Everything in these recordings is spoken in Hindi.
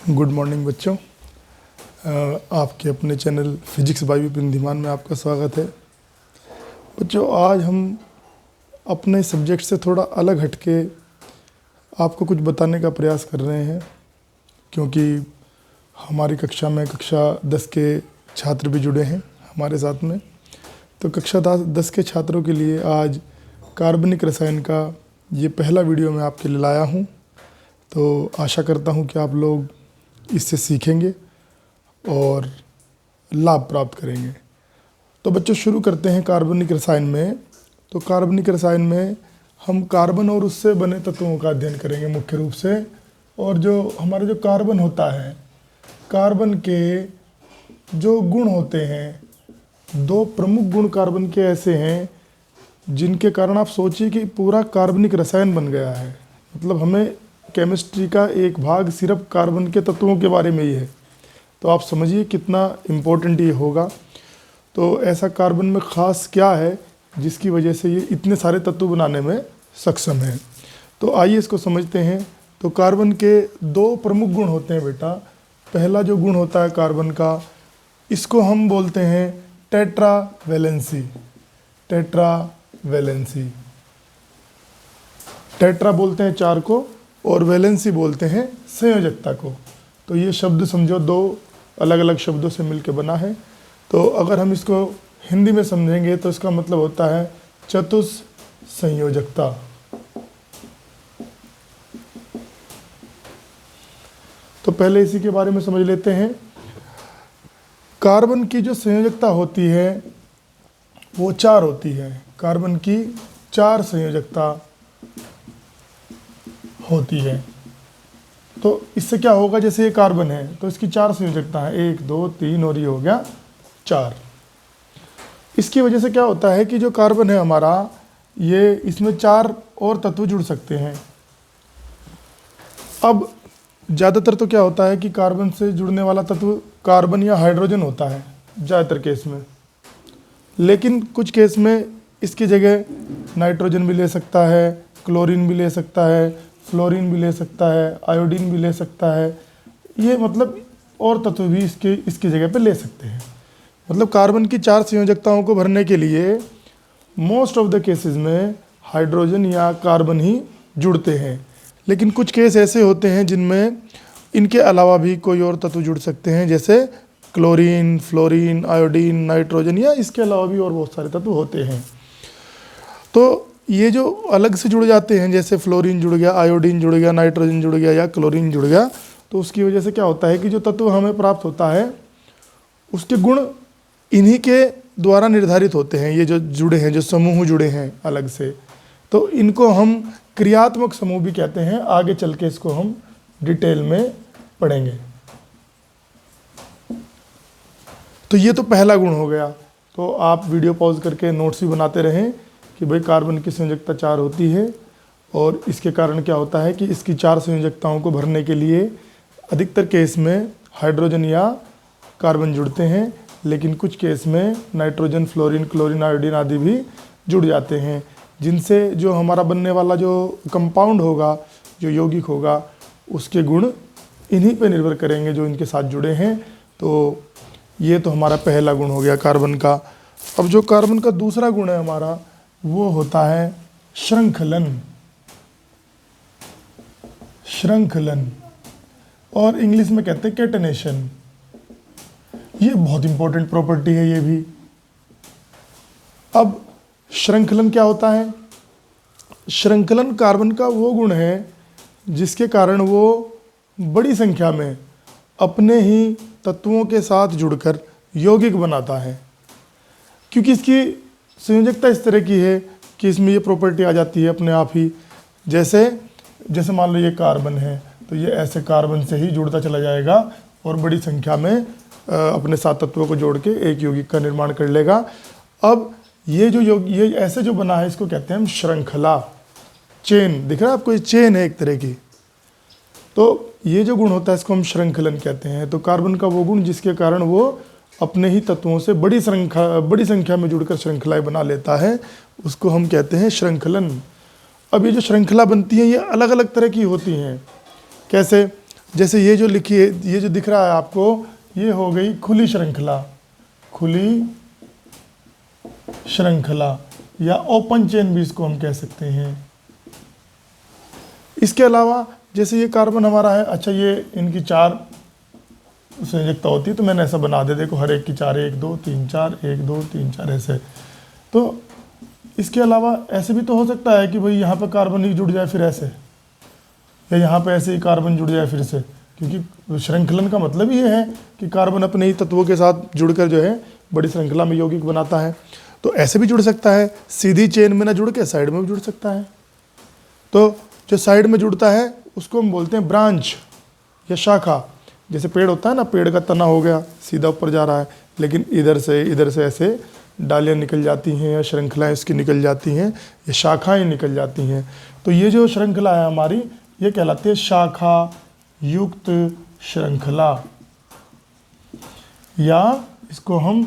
गुड मॉर्निंग बच्चों। आपके अपने channel physics bye Vipin Dhiman में आपका स्वागत है। बच्चों, आज हम अपने सब्जेक्ट से थोड़ा अलग हटके आपको कुछ बताने का प्रयास कर रहे हैं, क्योंकि हमारी कक्षा में कक्षा 10 के छात्र भी जुड़े हैं हमारे साथ में। तो कक्षा 10 के छात्रों के लिए आज कार्बनिक रसायन का ये पहला वीडियो मैं आपके लिए लाया हूँ। तो आशा करता हूँ कि आप लोग इससे सीखेंगे और लाभ प्राप्त करेंगे। तो बच्चों, शुरू करते हैं कार्बनिक रसायन में। तो कार्बनिक रसायन में हम कार्बन और उससे बने तत्वों का अध्ययन करेंगे मुख्य रूप से। और जो हमारा जो कार्बन होता है, कार्बन के जो गुण होते हैं, दो प्रमुख गुण कार्बन के ऐसे हैं जिनके कारण आप सोचिए कि पूरा कार्बनिक रसायन बन गया है। मतलब हमें केमिस्ट्री का एक भाग सिर्फ कार्बन के तत्वों के बारे में ही है। तो आप समझिए कितना इम्पोर्टेंट ये होगा। तो ऐसा कार्बन में ख़ास क्या है जिसकी वजह से ये इतने सारे तत्व बनाने में सक्षम है। तो आइए इसको समझते हैं। तो कार्बन के दो प्रमुख गुण होते हैं बेटा। पहला जो गुण होता है कार्बन का, इसको हम बोलते हैं टेट्रावैलेंसी। टेट्रावैलेंसी, टेट्रा बोलते हैं चार को और वैलेंसी बोलते हैं संयोजकता को। तो ये शब्द समझो दो अलग अलग शब्दों से मिलकर बना है। तो अगर हम इसको हिंदी में समझेंगे तो इसका मतलब होता है चतुस्संयोजकता। तो पहले इसी के बारे में समझ लेते हैं। कार्बन की जो संयोजकता होती है वो चार होती है। कार्बन की चार संयोजकता होती है। तो इससे क्या होगा, जैसे ये कार्बन है तो इसकी चार संयोजकता है, 1 2 3 और ये हो गया 4। इसकी वजह से क्या होता है कि जो कार्बन है हमारा, ये इसमें 4 और तत्व जुड़ सकते हैं। अब ज़्यादातर तो क्या होता है कि कार्बन से जुड़ने वाला तत्व कार्बन या हाइड्रोजन होता है ज़्यादातर केस में, लेकिन कुछ केस में इसकी जगह नाइट्रोजन भी ले सकता है, क्लोरीन भी ले सकता है, फ्लोरीन भी ले सकता है, आयोडीन भी ले सकता है। ये मतलब और तत्व भी इसकी जगह पे ले सकते हैं। मतलब कार्बन की चार संयोजकताओं को भरने के लिए मोस्ट ऑफ द केसेस में हाइड्रोजन या कार्बन ही जुड़ते हैं। लेकिन कुछ केस ऐसे होते हैं जिनमें इनके अलावा भी कोई और तत्व जुड़ सकते हैं, जैसे क्लोरीन, फ्लोरीन, आयोडीन, नाइट्रोजन, या इसके अलावा भी और बहुत सारे तत्व होते हैं। तो ये जो अलग से जुड़ जाते हैं, जैसे फ्लोरीन जुड़ गया, आयोडीन जुड़ गया, नाइट्रोजन जुड़ गया या क्लोरीन जुड़ गया, तो उसकी वजह से क्या होता है कि जो तत्व हमें प्राप्त होता है उसके गुण इन्हीं के द्वारा निर्धारित होते हैं। ये जो जुड़े हैं, जो समूह जुड़े हैं अलग से, तो इनको हम क्रियात्मक समूह भी कहते हैं। आगे चल के इसको हम डिटेल में पढ़ेंगे। तो ये तो पहला गुण हो गया। तो आप वीडियो पॉज करके नोट्स भी बनाते रहें कि भाई कार्बन की संयोजकता 4 होती है, और इसके कारण क्या होता है कि इसकी 4 संयोजकताओं को भरने के लिए अधिकतर केस में हाइड्रोजन या कार्बन जुड़ते हैं, लेकिन कुछ केस में नाइट्रोजन, फ्लोरीन, क्लोरीन, आयोडीन आदि भी जुड़ जाते हैं, जिनसे जो हमारा बनने वाला जो कंपाउंड होगा, जो यौगिक होगा, उसके गुण इन्हीं पे निर्भर करेंगे जो इनके साथ जुड़े हैं। तो ये तो हमारा पहला गुण हो गया कार्बन का। अब जो कार्बन का दूसरा गुण है हमारा, वो होता है श्रृंखलन। श्रृंखलन, और इंग्लिश में कहते हैं कैटेनेशन। ये बहुत इंपॉर्टेंट प्रॉपर्टी है ये भी। अब श्रृंखलन क्या होता है? श्रृंखलन कार्बन का वो गुण है जिसके कारण वो बड़ी संख्या में अपने ही तत्वों के साथ जुड़कर यौगिक बनाता है। क्योंकि इसकी संयोजकता इस तरह की है कि इसमें ये प्रॉपर्टी आ जाती है अपने आप ही। जैसे मान लो ये कार्बन है, तो ये ऐसे कार्बन से ही जुड़ता चला जाएगा और बड़ी संख्या में अपने साथ तत्वों को जोड़ के एक यौगिक का निर्माण कर लेगा। अब ये ये ऐसे जो बना है, इसको कहते हैं हम श्रृंखला, चेन। दिख रहा है आपको, ये चेन है एक तरह की। तो ये जो गुण होता है इसको हम श्रृंखलन कहते हैं। तो कार्बन का वो गुण जिसके कारण वो अपने ही तत्वों से बड़ी संख्या में जुड़कर श्रृंखलाएं बना लेता है, उसको हम कहते हैं श्रृंखलन। अब ये जो श्रृंखला बनती है ये अलग अलग तरह की होती हैं। कैसे? जैसे ये जो लिखी है, ये जो दिख रहा है आपको, ये हो गई खुली श्रृंखला, खुली श्रृंखला या ओपन चेन भी इसको हम कह सकते हैं। इसके अलावा जैसे ये कार्बन हमारा है, अच्छा ये इनकी 4 संयोजकता होती है, तो मैंने ऐसा बना दिया, देखो हर एक की 4, 1 2 3 4, 1 2 3 4 ऐसे। तो इसके अलावा ऐसे भी तो हो सकता है कि भाई यहाँ पर कार्बन ही जुड़ जाए फिर ऐसे, या यहाँ पे ऐसे ही कार्बन जुड़ जाए फिर से, क्योंकि श्रृंखलन का मतलब ये है कि कार्बन अपने ही तत्वों के साथ जुड़कर जो है बड़ी श्रृंखला में यौगिक बनाता है। तो ऐसे भी जुड़ सकता है, सीधी चेन में ना जुड़ के साइड में भी जुड़ सकता है। तो जो साइड में जुड़ता है उसको हम बोलते हैं ब्रांच या शाखा। जैसे पेड़ होता है ना, पेड़ का तना हो गया सीधा ऊपर जा रहा है, लेकिन इधर से ऐसे डालियाँ निकल जाती हैं या श्रृंखलाएँ इसकी निकल जाती हैं या शाखाएँ निकल जाती हैं। तो ये जो श्रृंखला है हमारी, ये कहलाती है शाखा युक्त श्रृंखला, या इसको हम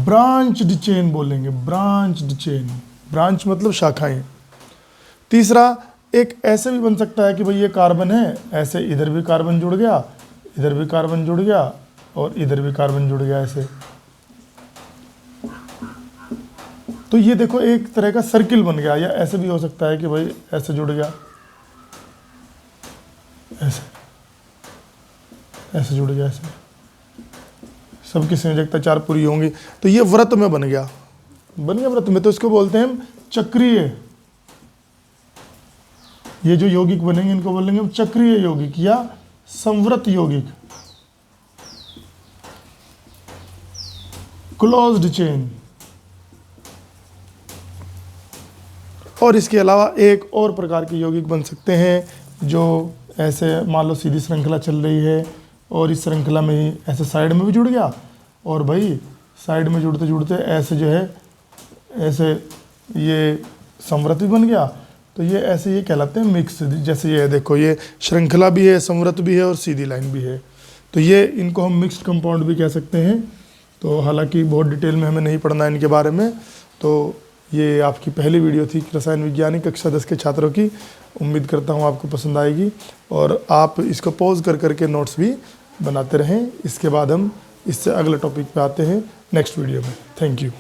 ब्रांच्ड चेन बोलेंगे, ब्रांच्ड चेन। ब्रांच मतलब शाखाएं। तीसरा, एक ऐसे भी बन सकता है कि भाई ये कार्बन है, ऐसे इधर भी कार्बन जुड़ गया, इधर भी कार्बन जुड़ गया और इधर भी कार्बन जुड़ गया ऐसे। तो ये देखो एक तरह का सर्किल बन गया। या ऐसे भी हो सकता है कि भाई ऐसे जुड़ गया, ऐसे जुड़ गया, ऐसे सबकी संयोजकता 4 पूरी होंगी। तो ये व्रत में बन गया व्रत में। तो इसको बोलते हैं हम चक्रीय। ये जो यौगिक बनेंगे इनको बोलेंगे हम चक्रीय यौगिक या संवृत यौगिक, क्लोज्ड चेन। और इसके अलावा एक और प्रकार के यौगिक बन सकते हैं जो ऐसे मान लो सीधी श्रृंखला चल रही है और इस श्रृंखला में ही ऐसे साइड में भी जुड़ गया, और भाई साइड में जुड़ते जुड़ते ऐसे जो है ऐसे ये संवृत भी बन गया। तो ये ऐसे ये कहलाते हैं मिक्स। जैसे ये देखो, ये श्रृंखला भी है, संवृत भी है और सीधी लाइन भी है। तो ये इनको हम मिक्स्ड कंपाउंड भी कह सकते हैं। तो हालांकि बहुत डिटेल में हमें नहीं पढ़ना है इनके बारे में। तो ये आपकी पहली वीडियो थी रसायन विज्ञानी कक्षा 10 के छात्रों की। उम्मीद करता हूँ आपको पसंद आएगी और आप इसको पॉज कर करके नोट्स भी बनाते रहें। इसके बाद हम इससे अगले टॉपिक पे आते हैं नेक्स्ट वीडियो में। Thank you.